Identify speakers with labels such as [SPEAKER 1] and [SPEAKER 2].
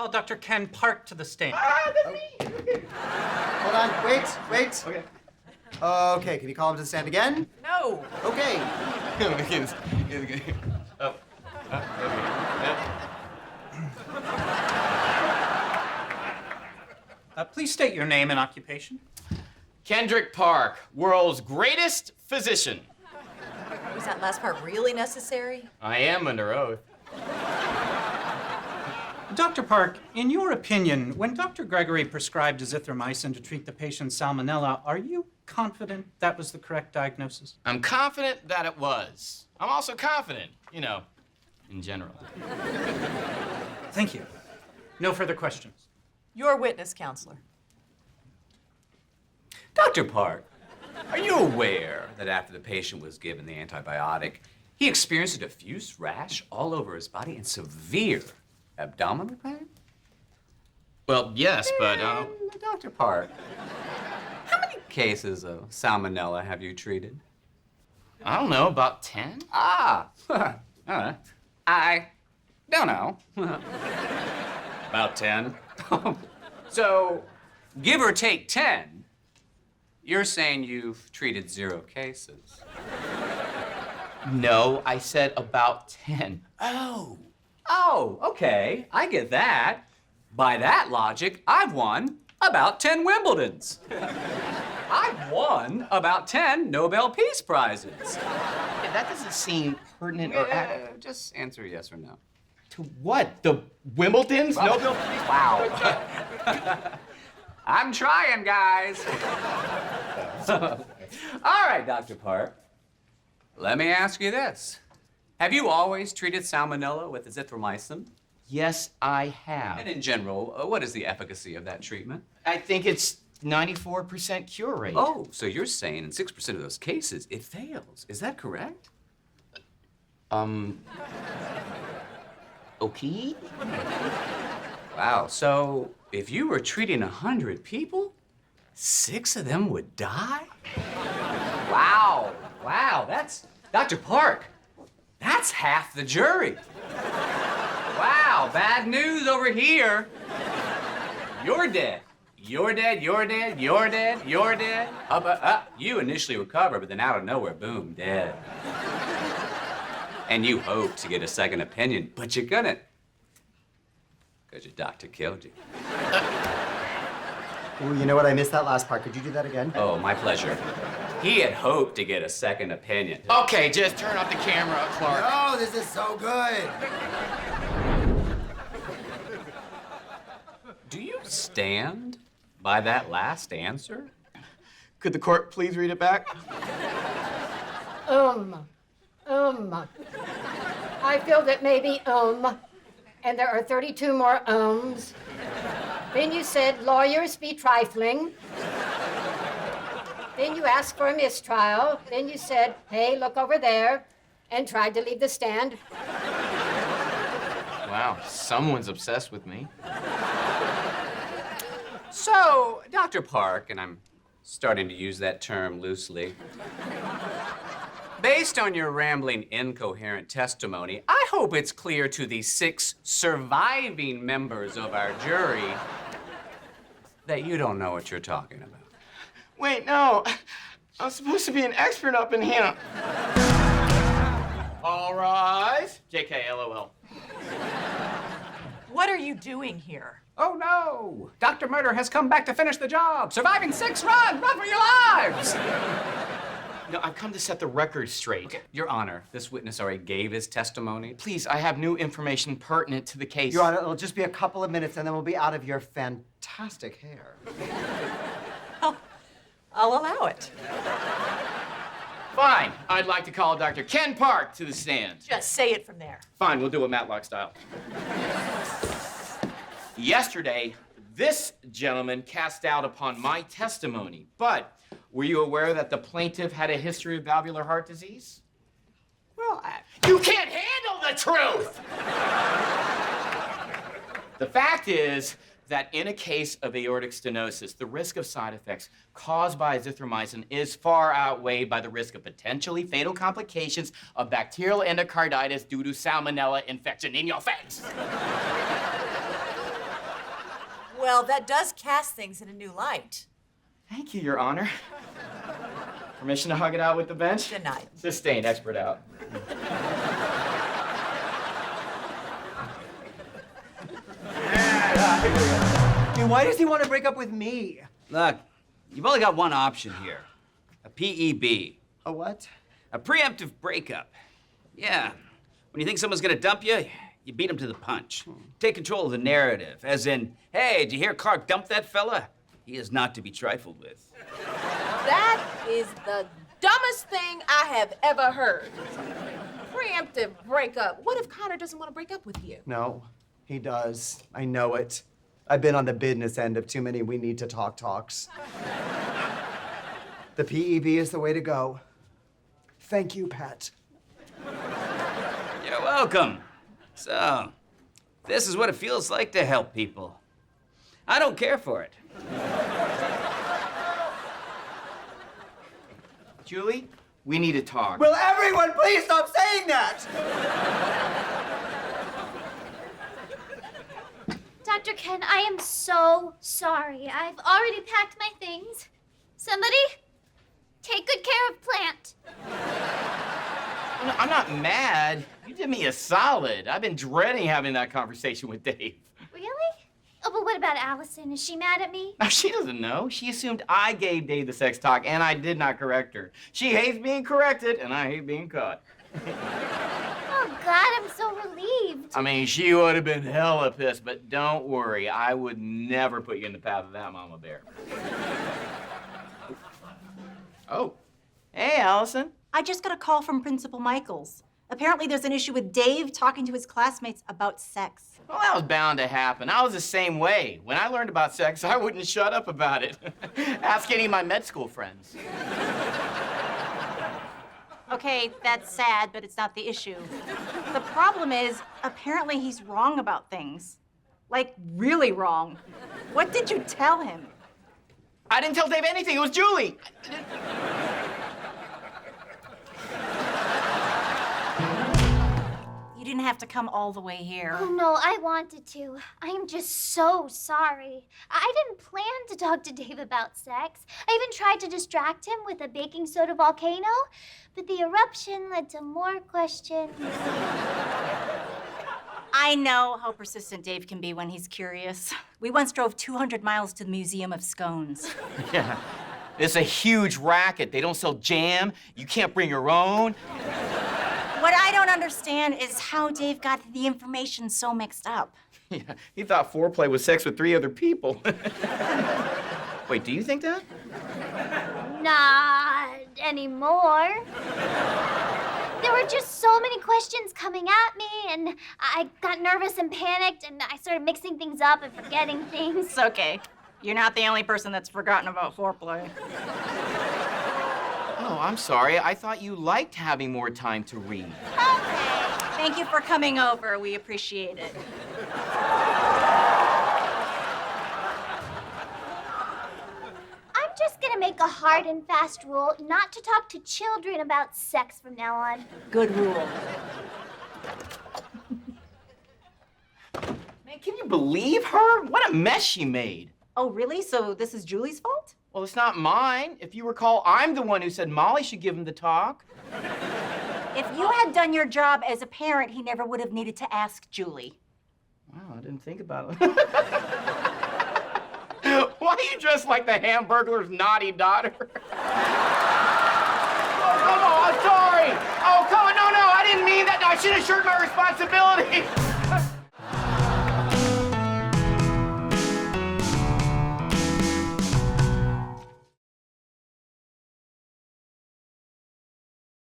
[SPEAKER 1] call Dr. Ken Park to the stand.
[SPEAKER 2] That's me.
[SPEAKER 3] Hold on, wait.
[SPEAKER 2] Okay.
[SPEAKER 3] Okay, can you call him to the stand again?
[SPEAKER 4] No.
[SPEAKER 3] Okay.
[SPEAKER 1] Please state your name and occupation.
[SPEAKER 2] Kendrick Park, world's greatest physician.
[SPEAKER 4] Was that last part really necessary?
[SPEAKER 2] I am under oath.
[SPEAKER 1] Dr. Park, in your opinion, when Dr. Gregory prescribed azithromycin to treat the patient's salmonella, are you confident that was the correct diagnosis?
[SPEAKER 2] I'm confident that it was. I'm also confident, in general.
[SPEAKER 1] Thank you. No further questions.
[SPEAKER 4] Your witness, counselor.
[SPEAKER 5] Dr. Park, are you aware that after the patient was given the antibiotic, he experienced a diffuse rash all over his body and severe abdominal pain?
[SPEAKER 2] Well, yes, but,
[SPEAKER 5] Dr. Park, how many cases of salmonella have you treated?
[SPEAKER 2] I don't know, about 10?
[SPEAKER 5] I don't know. About 10. So, give or take 10, you're saying you've treated 0 cases.
[SPEAKER 2] No, I said about 10.
[SPEAKER 5] Oh, okay, I get that. By that logic, I've won about 10 Wimbledons. I've won about 10 Nobel Peace Prizes.
[SPEAKER 2] Yeah, that doesn't seem pertinent or...
[SPEAKER 5] Just answer yes or no.
[SPEAKER 2] To what? The Wimbledons? Nobel Peace?
[SPEAKER 5] Wow. I'm trying, guys. All right, Dr. Park. Let me ask you this. Have you always treated salmonella with azithromycin?
[SPEAKER 2] Yes, I have.
[SPEAKER 5] And in general, what is the efficacy of that treatment?
[SPEAKER 2] I think it's 94% cure rate.
[SPEAKER 5] Oh, so you're saying in 6% of those cases, it fails. Is that correct?
[SPEAKER 2] Okay.
[SPEAKER 5] Wow, so if you were treating 100 people, 6 of them would die? Wow, that's, Dr. Park, that's half the jury. Wow, bad news over here. You're dead. You're dead, you're dead, you're dead, you're dead. You initially recover, but then out of nowhere, boom, dead. And you hope to get a second opinion, but you couldn't. Because your doctor killed you.
[SPEAKER 3] Ooh, you know what? I missed that last part. Could you do that again?
[SPEAKER 5] Oh, my pleasure. He had hoped to get a second opinion.
[SPEAKER 2] Okay, just turn off the camera, Clark.
[SPEAKER 3] Oh, this is so good.
[SPEAKER 5] Do you stand by that last answer?
[SPEAKER 2] Could the court please read it back?
[SPEAKER 6] I feel that maybe, and there are 32 more ums. Then you said lawyers be trifling. Then you asked for a mistrial. Then you said, hey, look over there, and tried to leave the stand.
[SPEAKER 2] Wow, someone's obsessed with me.
[SPEAKER 5] So, Dr. Park, and I'm starting to use that term loosely, based on your rambling, incoherent testimony, I hope it's clear to the 6 surviving members of our jury that you don't know what you're talking about.
[SPEAKER 2] Wait, no. I'm supposed to be an expert up in here. All rise. JK, LOL.
[SPEAKER 4] What are you doing here?
[SPEAKER 5] Oh, no! Dr. Murder has come back to finish the job. Surviving 6 runs, run for your lives!
[SPEAKER 2] No, I've come to set the record straight.
[SPEAKER 5] Your Honor, this witness already gave his testimony.
[SPEAKER 2] Please, I have new information pertinent to the case.
[SPEAKER 3] Your Honor, it'll just be a couple of minutes, and then we'll be out of your fantastic hair.
[SPEAKER 4] I'll allow it.
[SPEAKER 2] Fine. I'd like to call Dr. Ken Park to the stand.
[SPEAKER 4] Just say it from there.
[SPEAKER 2] Fine, we'll do it Matlock style. Yesterday, this gentleman cast doubt upon my testimony, but were you aware that the plaintiff had a history of valvular heart disease?
[SPEAKER 5] Well,
[SPEAKER 2] You can't handle the truth! The fact is that in a case of aortic stenosis, the risk of side effects caused by azithromycin is far outweighed by the risk of potentially fatal complications of bacterial endocarditis due to salmonella infection in your face.
[SPEAKER 4] Well, that does cast things in a new light.
[SPEAKER 2] Thank you, Your Honor. Permission to hug it out with the bench?
[SPEAKER 4] Denied.
[SPEAKER 2] Sustained, expert out.
[SPEAKER 3] Dude, why does he want to break up with me?
[SPEAKER 7] Look, you've only got one option here. A PEB.
[SPEAKER 3] A what?
[SPEAKER 7] A preemptive breakup. Yeah. When you think someone's gonna dump you, you beat them to the punch. Take control of the narrative, as in, hey, did you hear Clark dump that fella? He is not to be trifled with.
[SPEAKER 8] That is the dumbest thing I have ever heard. Preemptive breakup. What if Connor doesn't want to break up with you?
[SPEAKER 3] No, he does. I know it. I've been on the business end of too many we need to talk talks. The PEB is the way to go. Thank you, Pat.
[SPEAKER 7] You're welcome. So, this is what it feels like to help people. I don't care for it.
[SPEAKER 2] Julie, we need to talk.
[SPEAKER 3] Will everyone please stop saying that?
[SPEAKER 9] Dr. Ken, I am so sorry. I've already packed my things. Somebody, take good care of Plant.
[SPEAKER 2] No, I'm not mad. You did me a solid. I've been dreading having that conversation with Dave.
[SPEAKER 9] Really? Oh, but what about Allison? Is she mad at me?
[SPEAKER 2] Now, she doesn't know. She assumed I gave Dave the sex talk, and I did not correct her. She hates being corrected, and I hate being caught.
[SPEAKER 9] Oh, God, I'm so relieved.
[SPEAKER 2] I mean, she would have been hella pissed, but don't worry. I would never put you in the path of that mama bear. Oh. Hey, Allison.
[SPEAKER 10] I just got a call from Principal Michaels. Apparently there's an issue with Dave talking to his classmates about sex.
[SPEAKER 2] Well, that was bound to happen. I was the same way. When I learned about sex, I wouldn't shut up about it. Ask any of my med school friends.
[SPEAKER 10] Okay, that's sad, but it's not the issue. The problem is, apparently he's wrong about things. Like, really wrong. What did you tell him?
[SPEAKER 2] I didn't tell Dave anything. It was Julie.
[SPEAKER 10] You didn't have to come all the way here.
[SPEAKER 9] Oh, no, I wanted to. I am just so sorry. I didn't plan to talk to Dave about sex. I even tried to distract him with a baking soda volcano, but the eruption led to more questions.
[SPEAKER 10] I know how persistent Dave can be when he's curious. We once drove 200 miles to the Museum of Scones.
[SPEAKER 2] Yeah. It's a huge racket. They don't sell jam. You can't bring your own.
[SPEAKER 10] What I don't understand is how Dave got the information so mixed up.
[SPEAKER 2] Yeah, he thought foreplay was sex with 3 other people. Wait, do you think that?
[SPEAKER 9] Not anymore. There were just so many questions coming at me, and I got nervous and panicked, and I started mixing things up and forgetting things.
[SPEAKER 10] It's okay. You're not the only person that's forgotten about foreplay.
[SPEAKER 2] Oh, I'm sorry. I thought you liked having more time to read.
[SPEAKER 10] Okay. Thank you for coming over. We appreciate it.
[SPEAKER 9] I'm just gonna make a hard and fast rule not to talk to children about sex from now on.
[SPEAKER 10] Good rule.
[SPEAKER 2] Man, can you believe her? What a mess she made.
[SPEAKER 10] Oh, really? So this is Julie's fault?
[SPEAKER 2] Well, it's not mine. If you recall, I'm the one who said Molly should give him the talk.
[SPEAKER 10] If you had done your job as a parent, he never would have needed to ask Julie.
[SPEAKER 2] Wow, I didn't think about it. Why are you dressed like the Hamburglar's naughty daughter? Oh, come on, I'm sorry. Oh, come on, no, I didn't mean that. I should have assured my responsibility.